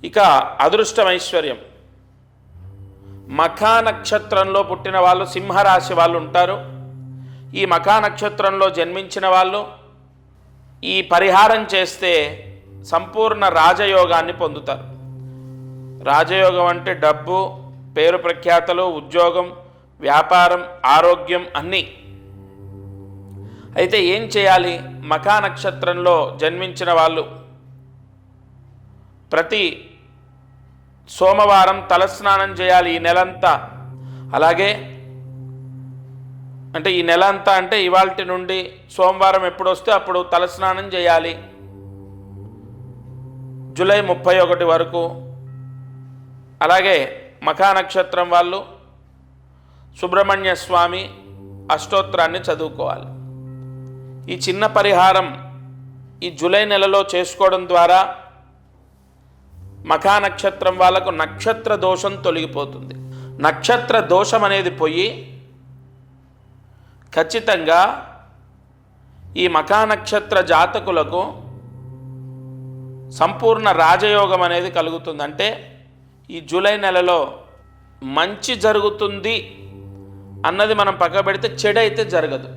ఇక అదృష్టం ఐశ్వర్యం, మఖా నక్షత్రంలో పుట్టిన వాళ్ళు సింహరాశి వాళ్ళు ఉంటారు. ఈ మఖా నక్షత్రంలో జన్మించిన వాళ్ళు ఈ పరిహారం చేస్తే సంపూర్ణ రాజయోగాన్ని పొందుతారు. రాజయోగం అంటే డబ్బు, పేరు ప్రఖ్యాతలు, ఉద్యోగం, వ్యాపారం, ఆరోగ్యం అన్నీ. అయితే ఏం చేయాలి? మఖా నక్షత్రంలో జన్మించిన వాళ్ళు ప్రతి సోమవారం తలస్నానం చేయాలి ఈ నెలంతా. అలాగే అంటే ఈ నెల అంతా అంటే ఇవాల్టి నుండి సోమవారం ఎప్పుడు వస్తే అప్పుడు తలస్నానం చేయాలి, జూలై 31 వరకు. అలాగే మఖా నక్షత్రం వాళ్ళు సుబ్రహ్మణ్య స్వామి అష్టోత్తరాన్ని చదువుకోవాలి. ఈ చిన్న పరిహారం ఈ జూలై నెలలో చేసుకోవడం ద్వారా మఖా నక్షత్రం వాళ్ళకు నక్షత్ర దోషం తొలగిపోతుంది. నక్షత్ర దోషం అనేది పోయి ఖచ్చితంగా ఈ మఖా నక్షత్ర జాతకులకు సంపూర్ణ రాజయోగం అనేది కలుగుతుంది. అంటే ఈ జూలై నెలలో మంచి జరుగుతుంది అన్నది మనం పక్క పెడితే చెడు అయితే జరగదు.